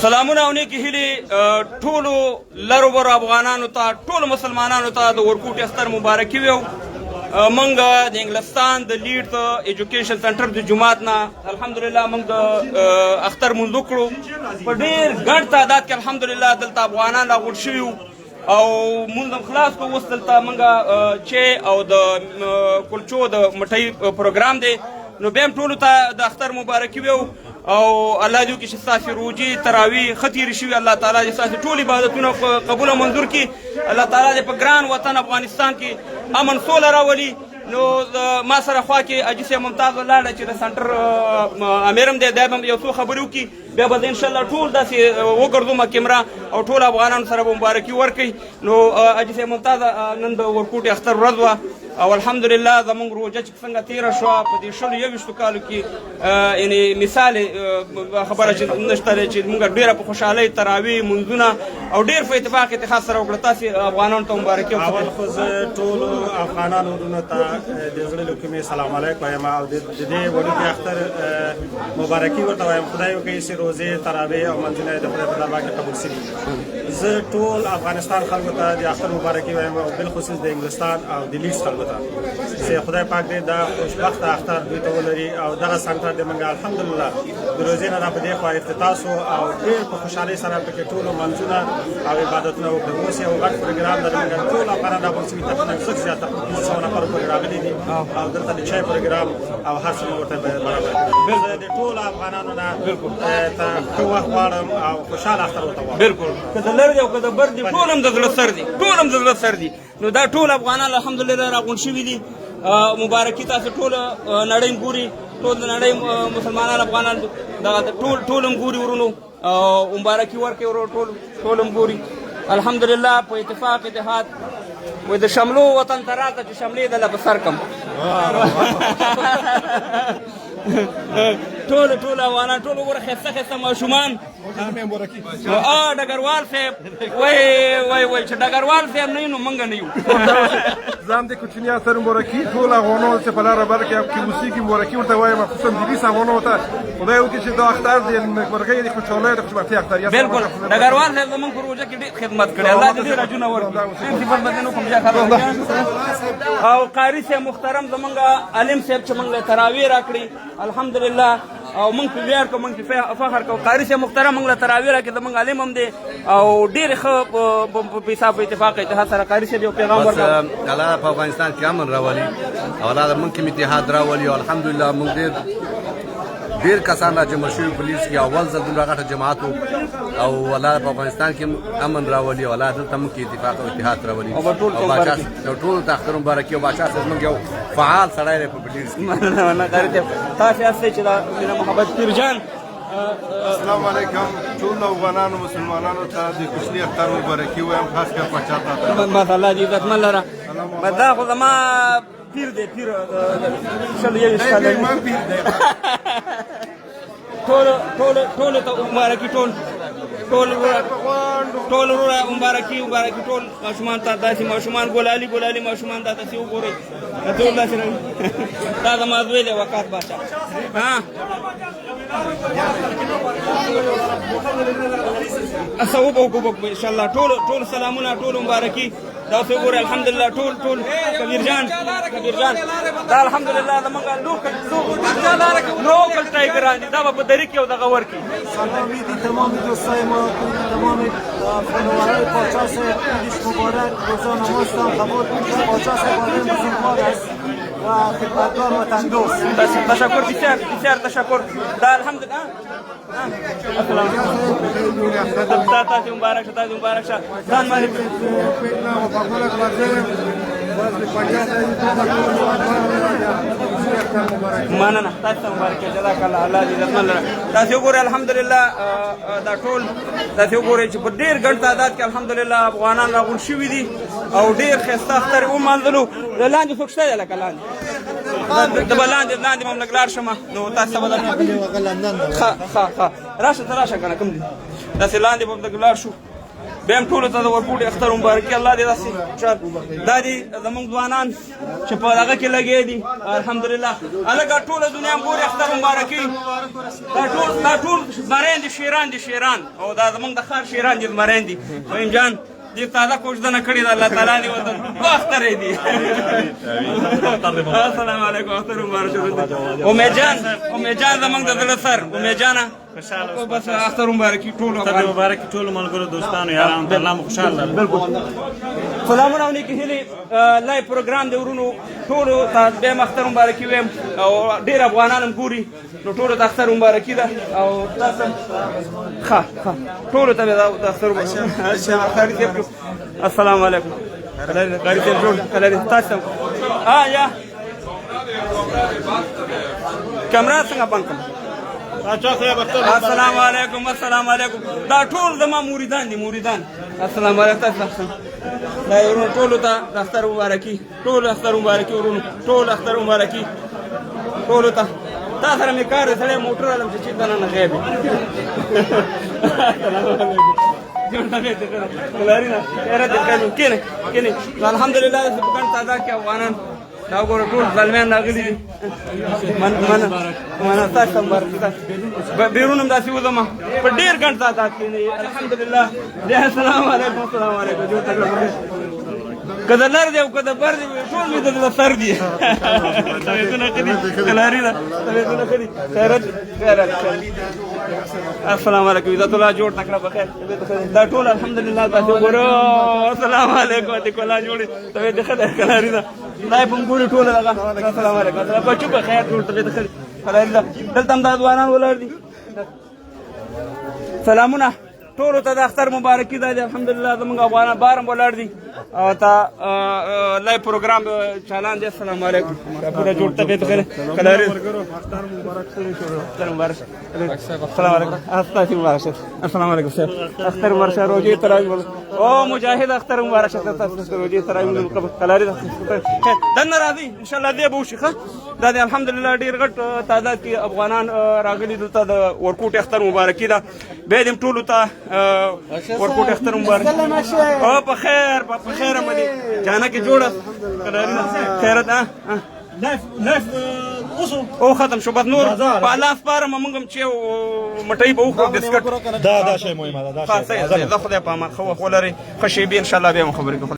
سلامونه او نیکی هیلې ټولو لرو برو افغانانو ته ټولو مسلمانانو ته د ورکوټي اختر مبارکي ویو. موږ د انګلستان د لیډ د ایجوکیشن سنټر د جماعت نه الحمدلله موږ د اختر مونځ وکړو په ډېر ګڼ تعداد کې الحمدلله دلته افغانان راغونډ شوي وو او مونځ هم خلاص کړو. اوس دلته موږ چې او د کلچو د مټۍ پروګرام دی نو بیا هم ټولو ته د اختر مبارکي ویو او الله دې وکړي چې ستاسې روژې تراویح ښه تېرې شوي. الله تعالی دې ستاسې ټول عبادتونه قبول او منظور کړي. الله تعالی دې په ګران وطن افغانستان کې امن سوله راولي. نو ما سره خوا کې حاجي صاحب ممتاز ولاړه چې د سنټر امیر هم دی دی به یو څو خبرې وکړي بیا به زه انشاءالله ټول داسې وګرځوم کیمرا او ټول افغانانو سره به مبارکي ورکوي. نو حاجي صاحب ممتاز نن د ورکوټي اختر ورځ وه او الحمدلله زموږ روژه چې څنګه تېره شوه په دې 21 کالو کې یعنې مثال خبره چې نشته دی چې موږ ډېره په خوشحالۍ تراویح مونځونه او ډېر په اتفاق اتحاد سره وکړه. تاسې افغانانو ته مبارکي اول خو زه ټولو افغانانو وروڼو ته د زړه له کومې سلام علیک وایم او د دې وړوکي اختر مبارکي ورته وایم. خدای وکړي چې روژې تراویح او منځونه یې د خدای په دربار کې قبول شوي. زه ټول افغانستان خلکو ته د اختر مبارکي وایم او بالخصوص د انګلستان او د لیډز خلکو چې خدای پاک دې دا خوشبخته اختر دوی ته ولري او دغه سنټر دې موږ الحمدلله د روژې نه را په دې خوا افتتاح شو او ډېر په خوشحالۍ سره پکې ټولو منځونه او عبادتونه وکړو. اوس یو غټ پروګرام دی موږ ټول افغانان راغونډ شوي تقریبا سل زیاته 500 نفر پورې راغلي دي او دلته د چای پروګرام او هر څه ورته برابر زه د ټولو افغانانو نه ته ښه وخت غواړم او خوشحاله اختر ورته غواړم. بلکل که د لر دی او که د بر دی ټول هم د زړه سر دي ټول هم د زړه سر دي. نو دا ټول افغانان الحمدلله راغونډ شوي دي. مبارکي تاسو ټول نړۍ هم ګوري ټول د نړۍ مسلمانان افغانان دغه ټول هم ګوري ورونو او مبارکي ورکوي ورو ټول هم ګوري الحمدلله په اتفاق اتحاد. وایي د شملو وطن ته راځه چې شملې دله په سر کړم. ټول افغانان ټول وګوره ښایسته ښایسته ماشومان. ډګروال صاحب وایي چې ډګروال صاحب نه وي نو موږ نه یو. زه هم د کوچني اختر مبارکي ټول افغانانو ته په لاره بر کې اوسېږي مبارکي ورته وایم خصوصا د لیس افغانانو ته خدای وکړي چې دا اختر د مرغۍ د خوشحالۍ د خوشبختۍ اختر یې. بلکل ډګروال صاحب زموږ په روژه کې ډېر خدمت کړی. الله دې ډېر اجرونه ورکړي. صفت بدن وکړم بیا خبره او قاري صاحب محترم زموږ عالم صاحب چې موږ له تراویح راکړي الحمدلله او موږ په ویاړ کوو موږ په فخر کوو. قاري صاحب محترم موږ له تراویح راکړي زموږ عالم هم دی او ډېر ښه په حساب اتفاق اتحاد سره قاري صاحب یو پیغام ورکړ. الله په افغانستان کې امن راولي او الله د موږ کې اتحاد راولي او الحمدلله موږ ډېر کسان را جمع شوي پولیس کې اول ځل دومره غټه جماعت او الله په افغانستان کې امن راولي او الله دلته موږ کې اتفاق او اتحاد راولي او ټولو ته اختر مبارکي او باچا صاحب موږ یو فعال سړی دی په پولیس کې. مننه قاري صاحب تاسې یاستئ چې د مینه محبت پیرجان. السلام علیکم ټول افغانانو مسلمانانو ته د کوچني اختر مبارکي وایم خاص کر پاچا ته. ماشاءالله دې عزتمن لره دا خو زما پیر دی پیر شل یې شل پیر دی ټول ته مبارکي ټول وروره مبارکي ټول ماشومان ته داسې ماشومان ګلالي ماشومان ته داسې وګورئ ټول داسې دا زما زوی دی وقاص باچا. وکړو انشاءالله ټول سلامونه ټول مبارکي دا اوس وګورئ الحمدلله ټول کبیرجان دا الحمدلله زموږ لوکل ټایګران دي دا به په دري کې یو دغه ورکړي. سلامی دی تمام دوستای ما تمام فالوورهای پاچا صاحب عیدش مبارک روزه نمازتان قبول پاچا صاحب آدم بزرگوار است و خدمتگار وطن دوست. تشکر بسیار تشکر. دا الحمدلله السلام علیکم تاسې مبارک شه ځان باندې مننه تاسو ته مبارک جزاک الله الله دې عزتمن لره. تاسې وګورئ الحمدلله دا ټول تاسې وګورئ چې په ډېر ګڼ تعداد کې الحمدلله افغانان راغونډ شوي دي او ډېر ښایسته اختر یې ومانځلو. لاندې څوک شته دی لکه لاندې د به لاندې هم لږ لاړ شمه نو تاسو ته به راشه که نه کوم دي داسې لاندې به لږ لاړ شو بیا هم ټولو ته د ورکوټي اختر مبارکي الله دې داسې دا دي زموږ ځوانان چې په هغه کې لګیا دي الحمدلله هلکه ټوله دنیا هم ګوري اختر مبارکي دا ټول زمریان دي شیران او دا زموږ د ښار شیران دي زمریان دي ویم جان دې تازه کوژدنه کړې ده الله تعالی دې ورته دوه اخترې دي السلام علیکم اختر مبارک امید جان زموږ د زړه سر امید جانه بس اختر مبارکي ټولو اختر مبارک ټولو ملګرو دوستانو یارانو ته الله مو خوشحاله بالکل سلامونه او نیکې هیلې لایو پروګرام د ورونو ټولو ته بیا هم اختر مبارکي ویم او ډېر افغانان هم ګوري نو ټولو ته اختر مبارکي ده او تاسو ښه ټولو ته بیا د اختر مبارکي السلام علیکم غاری صاحب جوړ کله تاسو یا کیمرا څنګه بند کړم السلام علیکم دا ټول زما مریدان دي السلام علیکم تاسو دا ورونو ټولو ته د اختر مبارکي ټول اختر مبارکي ورونو ټول اختر مبارکي ټولو ته تا سره مې کار دی سړی موټر علم چې دننه نه غیب الحمدلله سبحان تعالی کې افغانان دا وګوره ټول ظالمان راغلي دي مننه تاسو مبارکي بیرون هم داسې وځم په ډېر ګڼ تعداد کې الحمدلله السلام علیکم جوړ تکړه که د لر دی او که د بر دی ټول مې د سر دي طبیعتونه ښه دي کلاري ده طبیعتونه ښه دي خیرت السلام علیکم عزت الله جوړ تکړه بخیر دا ټول الحمدلله تاسو وګورو السلام علیکم دې کولا جوړې طبیعت ښه ده کلاري ده دا په ګوري ټول هغه السلام علیکم بچو په خیر ټول طبیعت ښه کلاري ده دلته هم دا ځوانان ولاړ دي سلامونه ټولو ته د اختر مبارکي ده الحمدلله زموږ افغانان بارم ولاړ دي او تا لایو پروګرام چالان دي السلام علیکم پورا جوړ طبیعت ښه کلاري السلام علیکم السلام علیکم اختر مبارک روزي تراوی او مجاهد اختر مبارک روزي تراوی کلاري دنه راځي ان شاء الله دې به وشي ښه دا د الحمدلله ډېر غټ تعداد کې افغانان راغلي دلته د ورکوټ اختر مبارکي ده بیا دې ټولو ته ورکوټ اختر مبارک او په خیر مدي جانا کې جوړه خیرت او ختم شو بس نور په الله سپارم موږ هم چې مټۍ به وخورو بسکټ دا شی مهمه ده زه خدای په امان ښه وخت ولرئ ښه شیبې انشاءالله بیا هم خبرې کوو